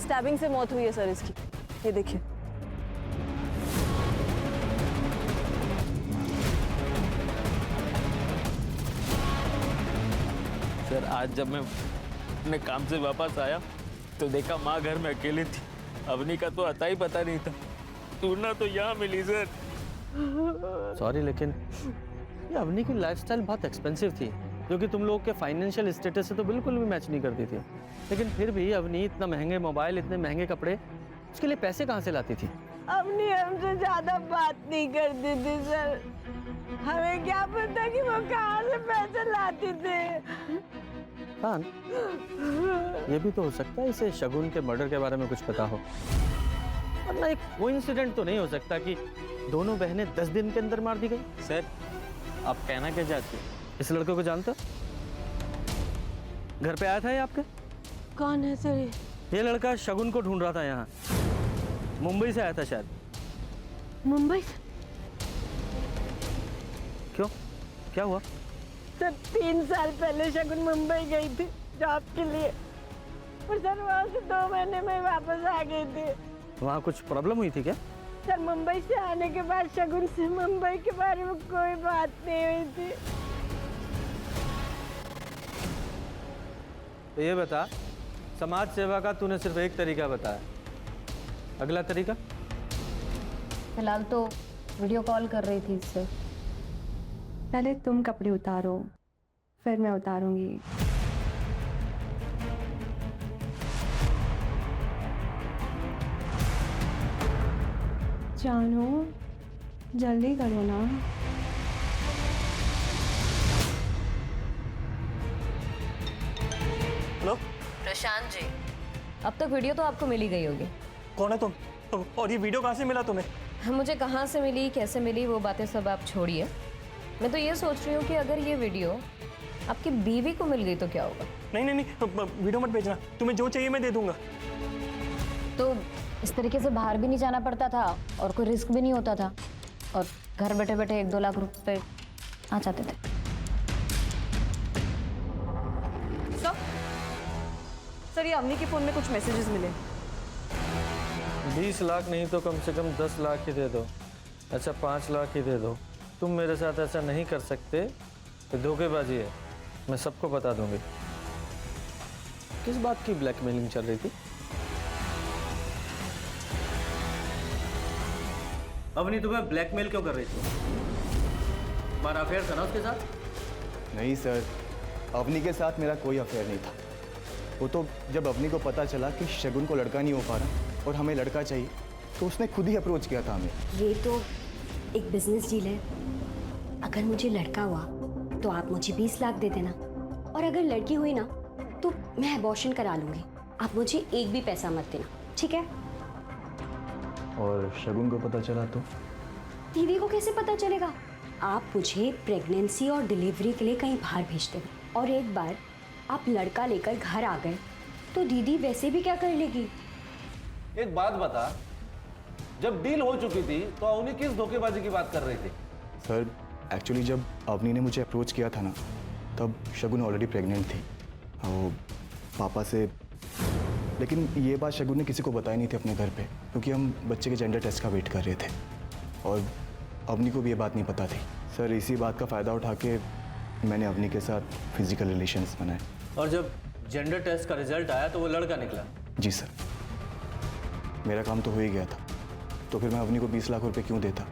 C: स्टैबिंग से मौत हुई है सर इसकी, ये देखिए।
E: सर, आज जब मैं अपने काम से वापस आया तो देखा माँ घर में अकेली थी। अवनी का तो अता ही पता नहीं था। टूरना तो यहाँ मिली सर।
A: सॉरी, लेकिन ये अवनी की लाइफस्टाइल बहुत एक्सपेंसिव थी, जो कि तुम लोग के फाइनेंशियल स्टेटस से तो बिल्कुल भी मैच नहीं करती थी। लेकिन फिर भी अवनी इतना महंगे मोबाइल, इतने महंगे कपड़े, उसके लिए पैसे कहाँ से लाती थी?
C: अवनी हमसे ज्यादा बात नहीं करती थी सर। हमें क्या पता कि वो कहाँ से पैसे लाती थे।
A: खान, ये भी तो हो सकता है इसे शगुन के मर्डर के बारे में कुछ पता हो, वरना एक कोइंसिडेंट तो नहीं हो सकता कि दोनों बहनें 10 दिन के अंदर मार दी गई।
E: सर, आप कहना क्या चाहते हो?
A: इस लड़के को जानते हो? घर पे आया था ये आपके?
C: कौन है सर?
A: ये लड़का शगुन को ढूंढ रहा था यहाँ, मुंबई से आया था शायद।
C: मुंबई से?
A: क्यों, क्या हुआ?
C: सर, 3 साल पहले शगुन मुंबई गई थी जॉब के लिए, और सर वहाँ से 2 महीने में वापस आ गई थी।
A: वहाँ कुछ प्रॉब्लम हुई थी क्या?
C: सर, मुंबई से आने के बाद शगुन से मुंबई के बारे में कोई बात नहीं हुई थी।
A: तो ये बता, समाज सेवा का तूने सिर्फ एक तरीका बताया, अगला तरीका?
N: फिलहाल तो वीडियो कॉल कर रही थी इससे।
C: पहले तुम कपड़े उतारो, फिर मैं उतारूंगी। जानो, जल्दी करो ना।
O: हेलो
N: प्रशांत जी, अब तक वीडियो तो आपको मिल ही गई होगी।
O: कौन है तुम? और ये वीडियो कहाँ से मिला तुम्हें?
N: मुझे कहाँ से मिली, कैसे मिली, वो बातें सब आप छोड़िए। मैं तो ये सोच रही हूँ कि अगर ये वीडियो आपकी बीवी को मिल गई तो क्या होगा?
O: नहीं नहीं नहीं, वीडियो मत भेजना। तुम्हें जो चाहिए मैं दे दूंगा।
N: तो इस तरीके से बाहर भी नहीं जाना पड़ता था और कोई रिस्क भी नहीं होता था, और घर बैठे बैठे 1-2 लाख रुपए आ जाते थे।
C: सर ये अम्मी के फ़ोन में कुछ मैसेजेस मिले।
A: 20 लाख नहीं तो कम से कम 10 लाख ही दे दो। अच्छा 5 लाख ही दे दो। तुम मेरे साथ ऐसा नहीं कर सकते, ये धोखेबाजी है, मैं सबको बता दूंगी। किस बात की ब्लैकमेलिंग चल रही थी? अवनी तुम्हें ब्लैकमेल क्यों कर रही थी? तुम्हारा अफेयर था ना उसके साथ?
M: नहीं सर, अवनी के साथ मेरा कोई अफेयर नहीं था। वो तो जब अवनी को पता चला कि शगुन को लड़का नहीं हो पा रहा और हमें लड़का चाहिए, तो उसने खुद ही अप्रोच किया था हमें।
S: ये तो एक बिजनेस डील है। अगर मुझे लड़का हुआ तो आप मुझे 20 लाख दे देना, और अगर लड़की हुई ना तो मैं अबॉर्शन करा लूँगी। आप मुझे एक भी पैसा मत देना, ठीक है?
M: और शगुन को पता चला तो?
S: दीदी को कैसे पता चलेगा? आप मुझे प्रेगनेंसी और डिलीवरी के लिए कहीं बाहर भेज देना, और एक बार आप लड़का लेकर घर आ गए तो दीदी वैसे भी क्या कर लेगी?
D: एक बात बता, जब डील हो चुकी थी तो अवनी किस धोखेबाजी की बात कर रही थी?
M: सर एक्चुअली जब अवनी ने मुझे अप्रोच किया था ना, तब शगुन ऑलरेडी प्रेग्नेंट थी वो पापा से। लेकिन ये बात शगुन ने किसी को बताई नहीं थी अपने घर पे, क्योंकि हम बच्चे के जेंडर टेस्ट का वेट कर रहे थे, और अवनी को भी ये बात नहीं पता थी। सर इसी बात का फ़ायदा उठा के मैंने अवनी के साथ फिजिकल रिलेशंस बनाए।
A: और जब जेंडर टेस्ट का रिजल्ट आया तो वो लड़का निकला?
M: जी सर, मेरा काम तो हो ही गया था, तो फिर मैं अवनी को 20 लाख रुपए क्यों देता?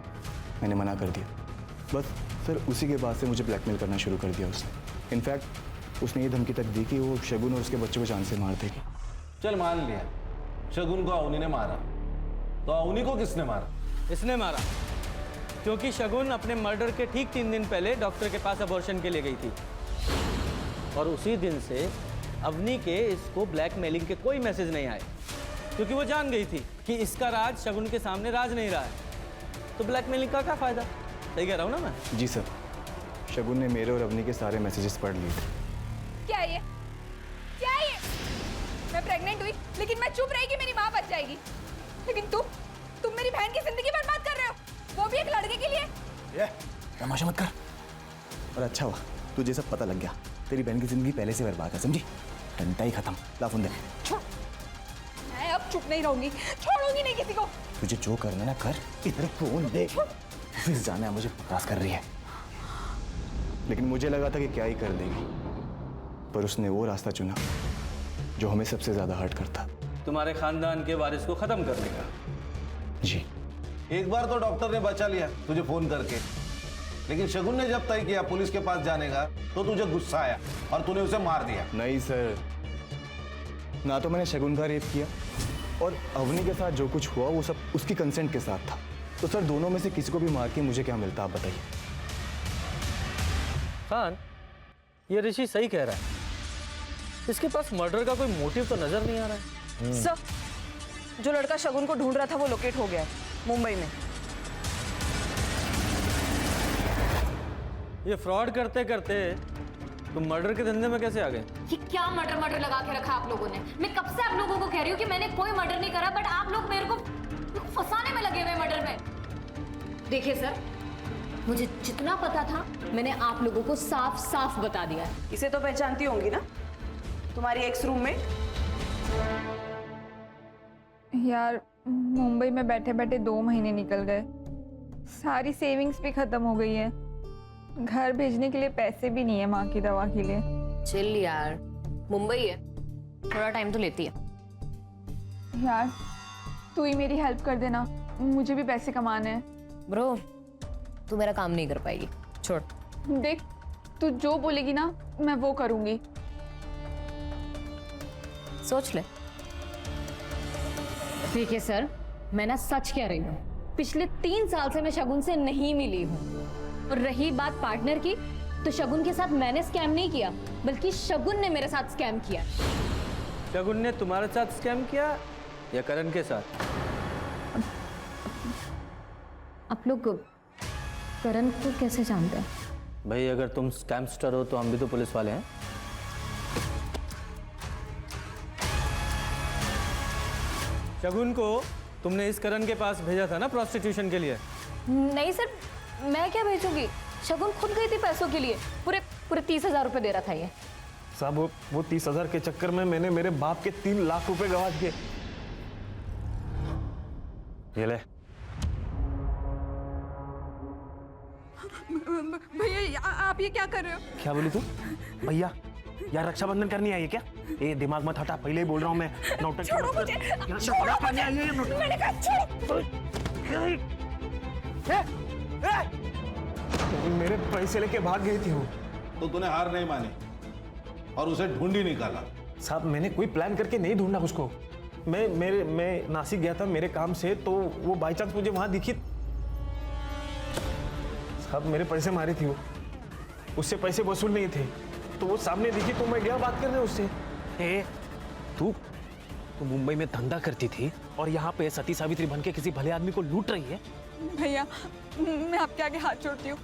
M: मैंने मना कर दिया। बस सर उसी के बाद से मुझे ब्लैकमेल करना शुरू कर दिया उसने। इनफैक्ट उसने ये धमकी तक दी कि वो शगुन और उसके बच्चों को जान से मार देगी।
D: चल मान लिया शगुन को अवनी ने मारा, तो अवनी को किसने मारा?
A: इसने मारा, क्योंकि शगुन अपने मर्डर के ठीक 3 दिन पहले डॉक्टर के पास अबॉर्शन के लिए गई थी, और उसी दिन से अवनी के इसको ब्लैकमेलिंग के कोई मैसेज नहीं आए, क्योंकि वो जान गई थी कि इसका राज शगुन के सामने राज नहीं रहा है, तो ब्लैकमेलिंग का क्या फायदा? सही कह रहा हूँ ना मैं?
M: जी सर, शगुन ने मेरे और अवनी के सारे मैसेजेस पढ़ लिए थे।
F: क्या ये? क्या ये? मैं प्रेग्नेंट हुई लेकिन मैं चुप रही कि मेरी माँ बच जाएगी, लेकिन तुम मेरी बहन की जिंदगी बर्बाद कर रहे हो, वो भी एक लड़के के लिए।
M: ये तमाशा मत कर। और अच्छा हुआ तुझे सब पता लग गया, तेरी बहन की जिंदगी पहले से बर्बाद है, समझी? डंडा ही खत्म। ला फोन दे।
F: मैं अब चुप नहीं रहूंगी, छोड़ूंगी नहीं किसी को।
M: तुझे जो करना ना कर, इधर फोन दे। ऑफिस जाना है मुझे, बकवास कर रही है। लेकिन मुझे लगा था कि क्या ही कर देगी, पर उसने वो रास्ता चुना जो हमें सबसे ज्यादा हर्ट करता।
A: तुम्हारे खानदान के वारिस को खत्म करने का।
M: जी।
D: एक बार तो डॉक्टर ने बचा लिया तुझे फोन करके, लेकिन शगुन ने जब तय किया पुलिस के पास जाने का, तो तुझे गुस्सा आया और तूने उसे मार दिया।
M: नहीं सर, ना तो मैंने शगुन का रेप किया, और अवनी के साथ जो कुछ हुआ वो सब उसकी कंसेंट के साथ था। तो सर दोनों में से किसी को भी मार के मुझे क्या मिलता, आप बताइए।
A: खान, ये ऋषि सही कह रहा है, इसके पास मर्डर का कोई मोटिव तो नजर नहीं आ रहा है।
C: सर, जो लड़का शगुन को ढूंढ रहा था वो लोकेट हो गया है मुंबई में।
A: ये फ्रॉड करते करते तुम मर्डर के धंधे में कैसे आ गए?
N: ये क्या मर्डर लगा के रखा आप लोगों ने? मैं कब से आप लोगों को कह रही हूँ कि मैंने कोई मर्डर नहीं करा, बट आप लोग मेरे को फंसाने में लगे हुए मर्डर में। देखिए सर, मुझे जितना पता था मैंने आप लोगों को साफ साफ बता दिया है।
C: इसे तो पहचानती होंगी ना, तुम्हारी एक्स रूममेट। यार मुंबई में बैठे बैठे 2 महीने निकल गए, सारी सेविंग्स भी खत्म हो गई है, घर भेजने के लिए पैसे भी नहीं है माँ की दवा के लिए।
N: चिल यार, मुंबई है, थोड़ा टाइम तो लेती है।
C: यार तू ही मेरी हेल्प कर देना, मुझे भी पैसे कमाने हैं।
N: ब्रो, तू मेरा काम नहीं कर पाएगी, छोड़।
C: देख, तू जो बोलेगी ना मैं वो करूंगी।
N: सोच ले। देखिए सर, मैं ना सच कह रही हूँ, पिछले 3 साल से मैं शगुन से नहीं मिली हूँ। और रही बात पार्टनर की, तो शगुन के साथ मैंने स्कैम नहीं किया, बल्कि शगुन ने मेरे साथ स्कैम किया।
A: शगुन ने तुम्हारे साथ स्कैम किया या करण के साथ?
N: आप लोग करण को कैसे जानते हैं?
A: भाई अगर तुम स्कैमस्टर हो तो हम भी तो पुलिस वाले हैं। शगुन को तुमने इस करण के पास भेजा था ना प्रोस्टिट्यूशन के लिए?
N: नहीं सर, मैं क्या भेजूंगी? शगुन खुद गई थी पैसों के लिए। पूरे 30,000 रुपए दे रहा था ये।
K: साहब वो 30,000 के चक्कर में मैंने मेरे बाप के 3 लाख रुपए गवा दिए। ये ले।
C: भैया आप ये क्या कर रहे हो?
K: क्या बोली तू? भैया यार रक्षाबंधन करनी आई है क्या? ये दिमाग मत हटा, पहले ही बोल रहा हूँ मैं। नौटंकी
C: छोड़ो
K: मत कर।
C: मुझे,
K: यहाँ से
C: छोड़ो
K: बड़ा
C: मुझे।
K: पानी आई है, नौटंकी।
C: मैंने कहा छोड़ो।
K: मेरे पैसे लेके भाग गई थी वो।
D: तो तूने हार नहीं मानी और उसे ढूंढ ही निकाला?
K: साहब मैंने कोई प्लान करके नहीं ढूंढा उसको। मैं नासिक गया था मेरे काम से, तो वो बाई चांस मुझे वहां दिखी। साहब मेरे पैसे मारे थी वो, उससे पैसे वसूल नहीं थे, तो वो सामने दिखी तो मैं गया बात करने उससे। तू मुंबई में धंधा करती थी और यहाँ पे सती सावित्री बन के किसी भले आदमी को लूट रही है।
C: भैया मैं आपके आगे हाथ जोड़ती हूँ,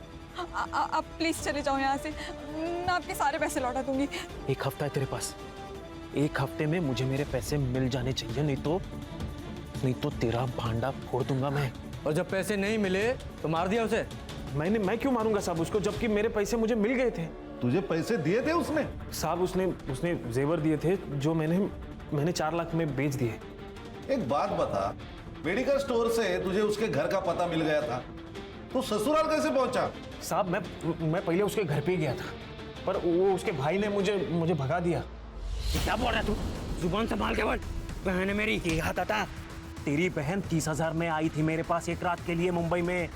C: आप प्लीज चले जाओ यहाँ से। मैं आपके सारे पैसे लौटा दूंगी।
K: 1 हफ्ता है तेरे पास, 1 हफ्ते में मुझे मेरे पैसे मिल जाने चाहिए, नहीं तो तेरा भांडा फोड़ दूंगा मैं।
A: और जब पैसे नहीं मिले तो मार दिया उसे?
K: मैं क्यों मारूंगा साहब उसको, जबकि मेरे पैसे मुझे मिल गए थे।
D: तुझे पैसे दिए थे उसने?
K: साहब उसने जेवर दिए थे जो मैंने 4 लाख में बेच दिए।
D: एक बात बता, मेडिकल स्टोर से तुझे उसके घर का पता मिल गया था, तो ससुराल कैसे पहुंचा?
K: साहब मैं पहले उसके घर पे ही गया था, पर वो उसके भाई ने मुझे भगा दिया।
G: क्या बोल रहा तू? जुबान संभाल के बोल। बहन है मेरी, ये हाथ आता।
K: तेरी बहन 30,000 में आई थी मेरे पास 1 रात के लिए मुंबई में,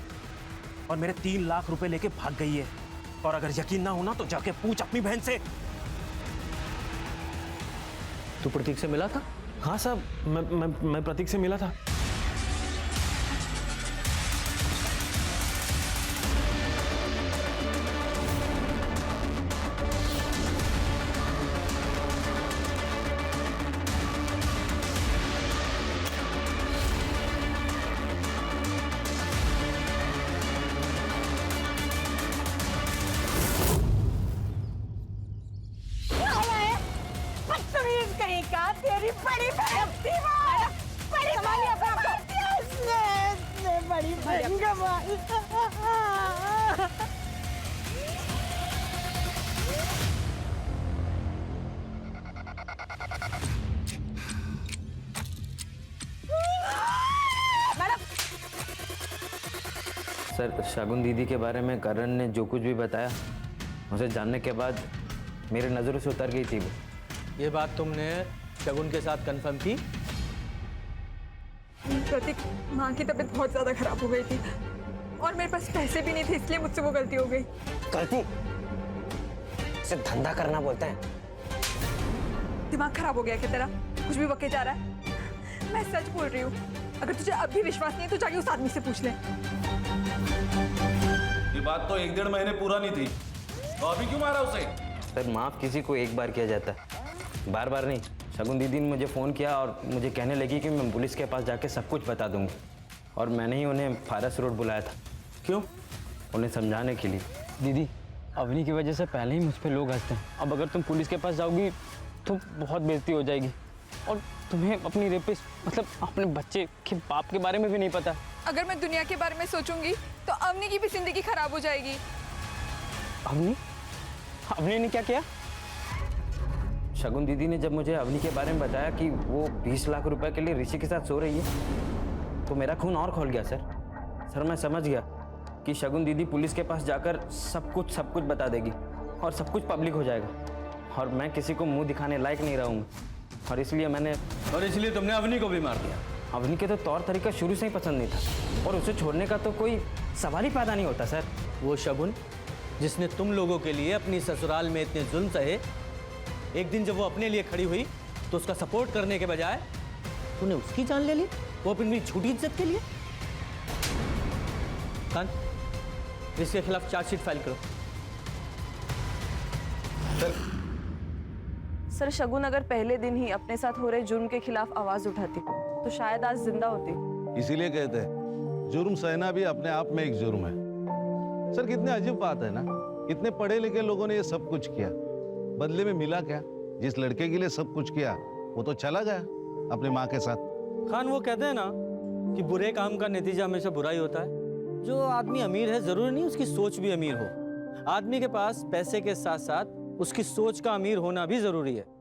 K: और मेरे 3 लाख रुपए लेके भाग गई है। और अगर यकीन ना हो ना तो जाके पूछ अपनी बहन से।
A: तू प्रतीक से मिला था?
K: हाँ साहब, मैं प्रतीक से मिला था।
C: कहीं का तेरी बड़ी बहन बड़ी बहन गवाई।
G: सर, शगुन दीदी के बारे में करण ने जो कुछ भी बताया, उसे जानने के बाद मेरे नज़रों से उतर गई थी वो।
A: ये बात तुमने शगुन के साथ कंफर्म की?
C: प्रतीक, माँ की तबीयत बहुत ज्यादा खराब हो गई थी और मेरे पास पैसे भी नहीं थे, इसलिए मुझसे वो गलती हो गई।
G: गलती? इसे धंधा करना बोलते हैं।
C: दिमाग खराब हो गया क्या तेरा? कुछ भी बके जा रहा है। मैं सच बोल रही हूँ, अगर तुझे अब भी विश्वास नहीं है तो जाके उस आदमी से पूछ ले।
D: ये बात तो 1-1.5 महीने पूरा नहीं थी, तो अभी क्यों मारा उसे?
G: सर, माफ़ किसी को एक बार किया जाता है, बार बार नहीं। शगुन दीदी ने मुझे फ़ोन किया और मुझे कहने लगी कि मैं पुलिस के पास जाके सब कुछ बता दूंगी, और मैंने ही उन्हें फारस रोड बुलाया था।
A: क्यों?
G: उन्हें समझाने के लिए।
E: दीदी, अवनी की वजह से पहले ही मुझ पे लोग हंसते हैं। अब अगर तुम पुलिस के पास जाओगी तो बहुत बेइज्जती हो जाएगी, और तुम्हें अपनी रेपिस्ट मतलब अपने बच्चे के बाप के बारे में भी नहीं पता।
C: अगर मैं दुनिया के बारे में सोचूंगी तो अवनी की भी जिंदगी खराब हो जाएगी।
E: अवनी ने क्या किया?
G: शगुन दीदी ने जब मुझे अवनी के बारे में बताया कि वो 20 लाख रुपए के लिए ऋषि के साथ सो रही है, तो मेरा खून और खौल गया सर। मैं समझ गया कि शगुन दीदी पुलिस के पास जाकर सब कुछ बता देगी और सब कुछ पब्लिक हो जाएगा, और मैं किसी को मुंह दिखाने लायक नहीं रहूँगा, और इसलिए
A: तुमने अवनी को भी मार दिया।
G: अवनी के तो तौर तरीका शुरू से ही पसंद नहीं था, और उसे छोड़ने का तो कोई सवाल ही पैदा नहीं होता सर।
A: वो शगुन जिसने तुम लोगों के लिए अपनी ससुराल में इतने जुल्म सहे, एक दिन जब वो अपने लिए खड़ी हुई तो उसका सपोर्ट करने के बजाय तूने उसकी जान ले ली, वो अपनी झूठी इज्जत के लिए। खान, इसके खिलाफ चार्जशीट फाइल करो।
T: सर, शगुन अगर पहले दिन ही अपने साथ हो रहे जुर्म के खिलाफ आवाज उठाती तो शायद आज जिंदा होती।
D: इसीलिए कहते हैं जुर्म सहना भी अपने आप में एक जुर्म है। सर, कितने अजीब बात है ना, इतने पढ़े लिखे लोगों ने ये सब कुछ किया, बदले में मिला क्या? जिस लड़के के लिए सब कुछ किया वो तो चला गया अपनी माँ के साथ।
A: खान, वो कहते हैं ना कि बुरे काम का नतीजा हमेशा बुरा ही होता है। जो आदमी अमीर है जरूरी नहीं उसकी सोच भी अमीर हो। आदमी के पास पैसे के साथ साथ उसकी सोच का अमीर होना भी जरूरी है।